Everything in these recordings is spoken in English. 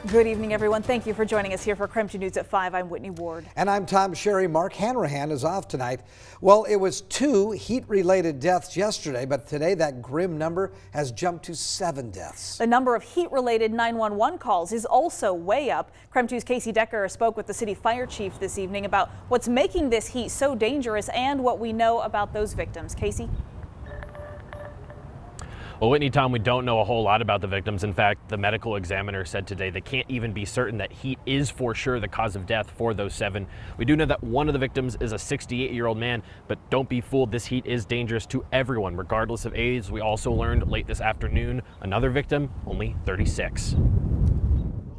Good evening, everyone. Thank you for joining us here for KREM 2 News at 5. I'm Whitney Ward. And I'm Tom Sherry. Mark Hanrahan is off tonight. Well, it was 2 heat-related deaths yesterday, but today that grim number has jumped to 7 deaths. The number of heat-related 911 calls is also way up. KREM 2's Casey Decker spoke with the city fire chief this evening about what's making this heat so dangerous and what we know about those victims. Casey? Well, Whitney, Tom, we don't know a whole lot about the victims. In fact, the medical examiner said today they can't even be certain that heat is for sure the cause of death for those 7. We do know that one of the victims is a 68-year-old man, but don't be fooled, this heat is dangerous to everyone, regardless of age. We also learned late this afternoon, another victim, only 36.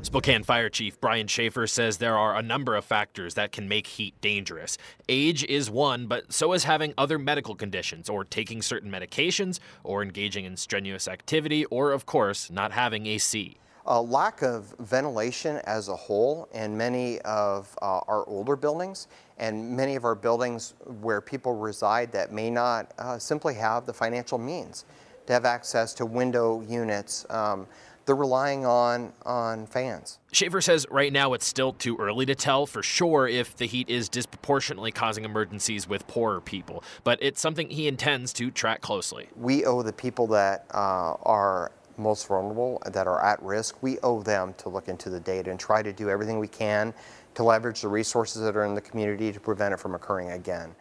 Spokane Fire Chief Brian Schaefer says there are a number of factors that can make heat dangerous. Age is one, but so is having other medical conditions, or taking certain medications, or engaging in strenuous activity, or of course, not having AC. A lack of ventilation as a whole in many of our older buildings and many of our buildings where people reside that may not simply have the financial means to have access to window units. They're relying on fans. Schaefer says right now it's still too early to tell for sure if the heat is disproportionately causing emergencies with poorer people, but it's something he intends to track closely. We owe the people that are most vulnerable, that are at risk, we owe them to look into the data and try to do everything we can to leverage the resources that are in the community to prevent it from occurring again.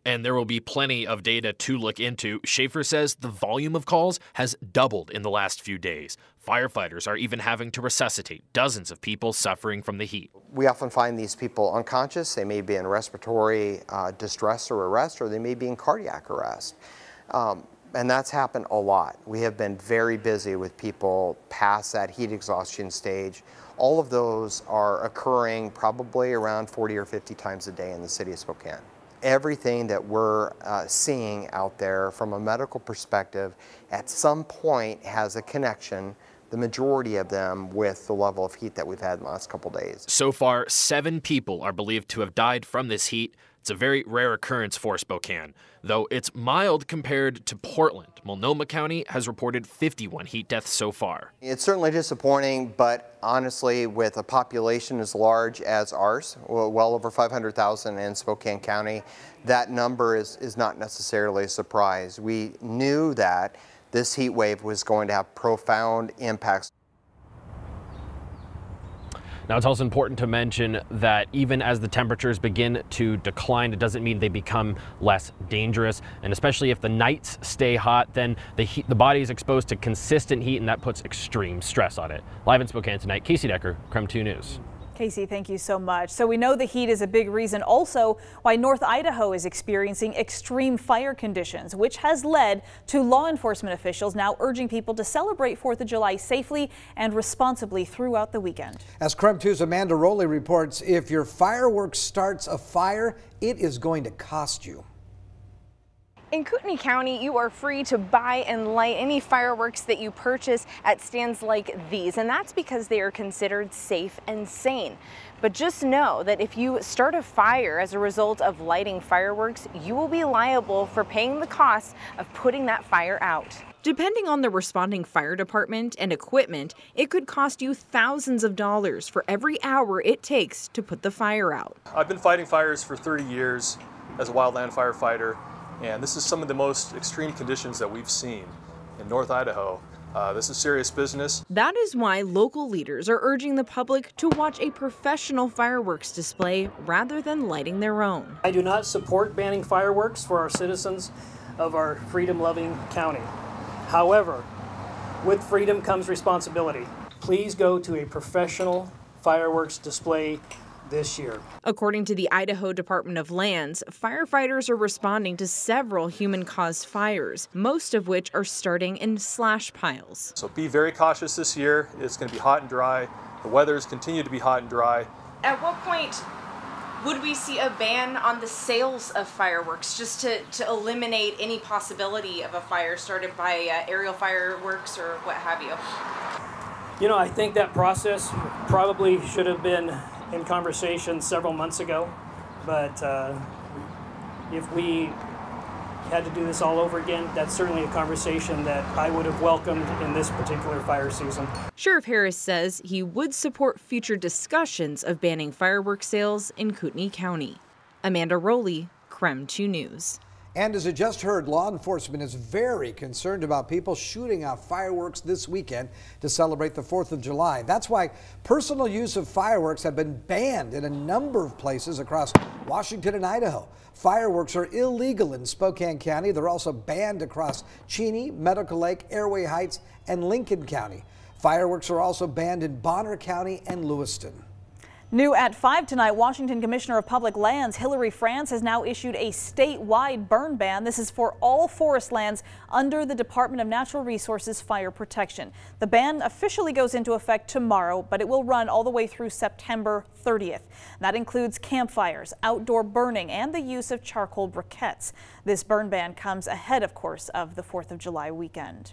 And there will be plenty of data to look into. Schaefer says the volume of calls has doubled in the last few days. Firefighters are even having to resuscitate dozens of people suffering from the heat. We often find these people unconscious. They may be in respiratory distress or arrest, or they may be in cardiac arrest. And that's happened a lot. We have been very busy with people past that heat exhaustion stage. All of those are occurring probably around 40 or 50 times a day in the city of Spokane. Everything that we're seeing out there from a medical perspective at some point has a connection, the majority of them, with the level of heat that we've had in the last couple days. So far, 7 people are believed to have died from this heat. It's a very rare occurrence for Spokane, though it's mild compared to Portland. Multnomah County has reported 51 heat deaths so far. It's certainly disappointing, but honestly, with a population as large as ours, well over 500,000 in Spokane County, that number is not necessarily a surprise. We knew that this heat wave was going to have profound impacts. Now, it's also important to mention that even as the temperatures begin to decline, it doesn't mean they become less dangerous. And especially if the nights stay hot, then the body is exposed to consistent heat, and that puts extreme stress on it. Live in Spokane tonight, Casey Decker, KREM 2 News. Casey, thank you so much. So we know the heat is a big reason also why North Idaho is experiencing extreme fire conditions, which has led to law enforcement officials now urging people to celebrate 4th of July safely and responsibly throughout the weekend. As KREM 2's Amanda Rowley reports, if your fireworks starts a fire, it is going to cost you. In Kootenai County, you are free to buy and light any fireworks that you purchase at stands like these, and that's because they are considered safe and sane. But just know that if you start a fire as a result of lighting fireworks, you will be liable for paying the cost of putting that fire out. Depending on the responding fire department and equipment, it could cost you thousands of dollars for every hour it takes to put the fire out. I've been fighting fires for 30 years as a wildland firefighter. And this is some of the most extreme conditions that we've seen in North Idaho. This is serious business. That is why local leaders are urging the public to watch a professional fireworks display rather than lighting their own. I do not support banning fireworks for our citizens of our freedom-loving county. However, with freedom comes responsibility. Please go to a professional fireworks display this year. According to the Idaho Department of Lands, firefighters are responding to several human-caused fires, most of which are starting in slash piles. So be very cautious this year. It's going to be hot and dry. The weathers continue to be hot and dry. At what point would we see a ban on the sales of fireworks, just to eliminate any possibility of a fire started by aerial fireworks or what have you? You know, I think that process probably should have been in conversation several months ago, but if we had to do this all over again, that's certainly a conversation that I would have welcomed in this particular fire season. Sheriff Harris says he would support future discussions of banning fireworks sales in Kootenai County. Amanda Rowley, KREM 2 News. And as you just heard, law enforcement is very concerned about people shooting off fireworks this weekend to celebrate the 4th of July. That's why personal use of fireworks have been banned in a number of places across Washington and Idaho. Fireworks are illegal in Spokane County. They're also banned across Cheney, Medical Lake, Airway Heights, and Lincoln County. Fireworks are also banned in Bonner County and Lewiston. New at 5 tonight, Washington Commissioner of Public Lands Hillary France has now issued a statewide burn ban. This is for all forest lands under the Department of Natural Resources fire protection. The ban officially goes into effect tomorrow, but it will run all the way through September 30th. That includes campfires, outdoor burning, and the use of charcoal briquettes. This burn ban comes ahead, of course, of the 4th of July weekend.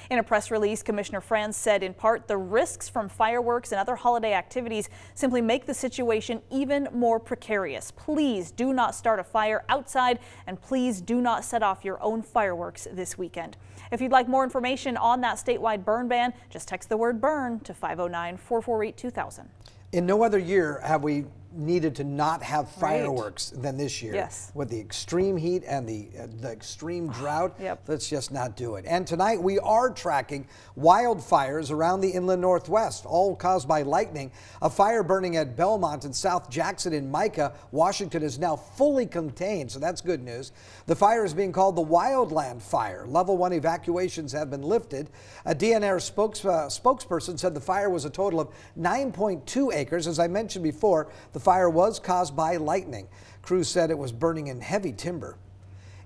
In a press release, Commissioner France said in part the risks from fireworks and other holiday activities simply make the situation even more precarious. Please do not start a fire outside, and please do not set off your own fireworks this weekend. If you'd like more information on that statewide burn ban, just text the word burn to 509-448-2000. In no other year have we needed to not have fireworks than this year. Yes. With the extreme heat and the extreme drought, Yep. Let's just not do it. And tonight we are tracking wildfires around the inland Northwest, all caused by lightning. A fire burning at Belmont and South Jackson in Micah, Washington is now fully contained, so that's good news. The fire is being called the Wildland Fire. Level 1 evacuations have been lifted. A DNR spokesperson said the fire was a total of 9.2 acres. As I mentioned before, the fire was caused by lightning. Crews said it was burning in heavy timber.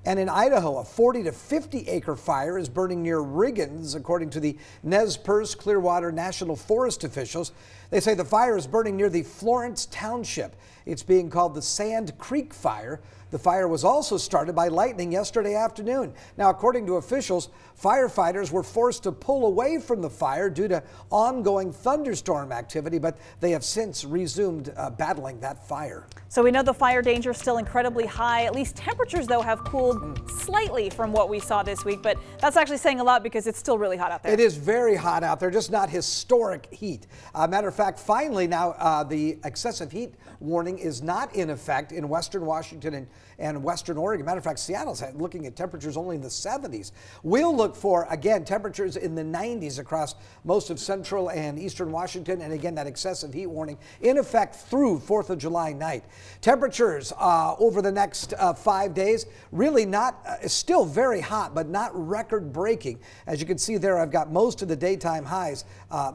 And in Idaho, a 40 to 50 acre fire is burning near Riggins, according to the Nez Perce Clearwater National Forest officials. They say the fire is burning near the Florence Township. It's being called the Sand Creek Fire. The fire was also started by lightning yesterday afternoon. Now, according to officials, firefighters were forced to pull away from the fire due to ongoing thunderstorm activity, but they have since resumed battling that fire. So we know the fire danger is still incredibly high. At least temperatures, though, have cooled slightly from what we saw this week, but that's actually saying a lot because it's still really hot out there. It is very hot out there, just not historic heat. Matter of fact, finally now the excessive heat warning is not in effect in western Washington and western Oregon. Matter of fact, Seattle's looking at temperatures only in the 70s. We'll look for, again, temperatures in the 90s across most of central and eastern Washington, and again, that excessive heat warning in effect through 4th of July night. Temperatures over the next 5 days, really not, still very hot, but not record-breaking. As you can see there, I've got most of the daytime highs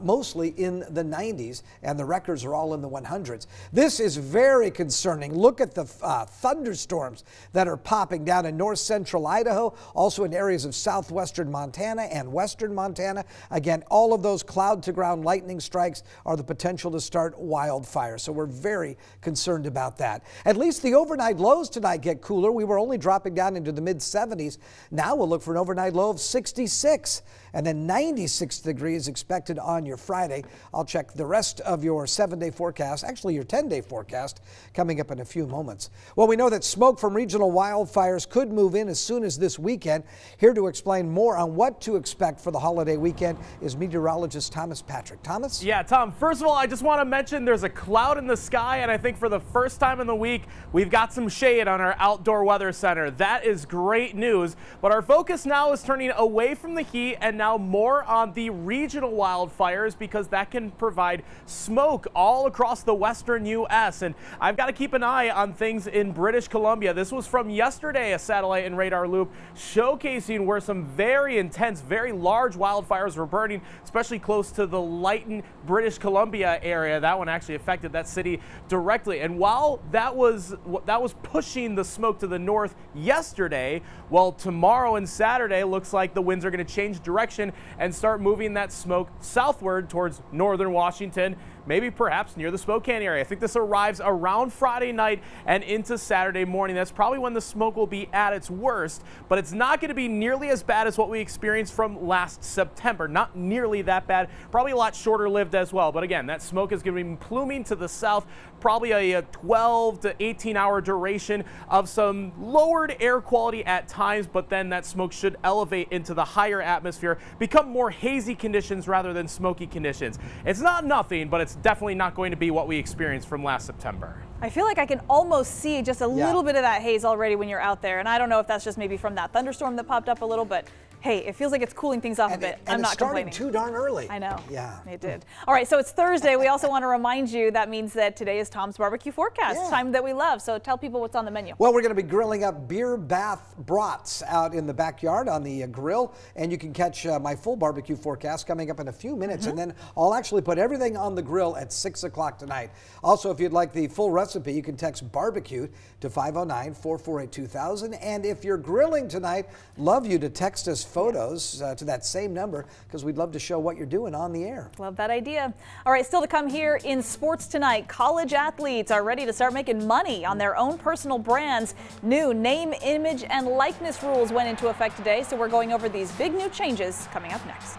mostly in the 90s, and the records are all in the 100s. This is very concerning. Look at the thunderstorms that are popping down in north central Idaho, also in areas of southwestern Montana and western Montana. Again, all of those cloud-to-ground lightning strikes are the potential to start wildfires, so we're very concerned about that. At least the overnight lows tonight get cooler. We were only dropping down into the mid-70s. Now we'll look for an overnight low of 66, and then 96 degrees expected on your Friday. I'll check the rest of your 7-day forecast, actually your 10-day forecast, coming up in a few moments. Well, we know that smoke from regional wildfires could move in as soon as this weekend. Here to explain more on what to expect for the holiday weekend is meteorologist Thomas Patrick. Thomas? Yeah, Tom, first of all, I just want to mention there's a cloud in the sky, and I think for the first time in the week, we've got some shade on our outdoor weather center. That is great news, but our focus now is turning away from the heat and now more on the regional wildfires, because that can provide smoke all across the western U.S. And I've got to keep an eye on things in British Columbia. This was from yesterday, a satellite and radar loop showcasing where some very intense, very large wildfires were burning, especially close to the Lytton, British Columbia area. That one actually affected that city directly. And while that was pushing the smoke to the north yesterday, well, tomorrow and Saturday looks like the winds are going to change direction direction and start moving that smoke southward towards northern Washington, maybe perhaps near the Spokane area. I think this arrives around Friday night and into Saturday morning. That's probably when the smoke will be at its worst, but it's not going to be nearly as bad as what we experienced from last September. Not nearly that bad, probably a lot shorter lived as well. But again, that smoke is going to be pluming to the south, probably a 12 to 18 hour duration of some lowered air quality at times, but then that smoke should elevate into the higher atmosphere, become more hazy conditions rather than smoky conditions. It's not nothing, but it's definitely not going to be what we experienced from last September. I feel like I can almost see just a little bit of that haze already when you're out there. And I don't know if that's just maybe from that thunderstorm that popped up a little, but hey, it feels like it's cooling things off a bit. I'm not complaining. And it started too darn early. I know. Yeah. It did. All right, so it's Thursday. We also want to remind you that means that today is Tom's barbecue forecast, time that we love. So tell people what's on the menu. Well, we're going to be grilling up beer bath brats out in the backyard on the grill, and you can catch my full barbecue forecast coming up in a few minutes, and then I'll actually put everything on the grill at 6 o'clock tonight. Also, if you'd like the full recipe, you can text barbecue to 509-448-2000, and if you're grilling tonight, love you to text us photos to that same number, because we'd love to show what you're doing on the air. Love that idea. All right, still to come here in sports tonight, college athletes are ready to start making money on their own personal brands. New name, image, and likeness rules went into effect today, so we're going over these big new changes coming up next.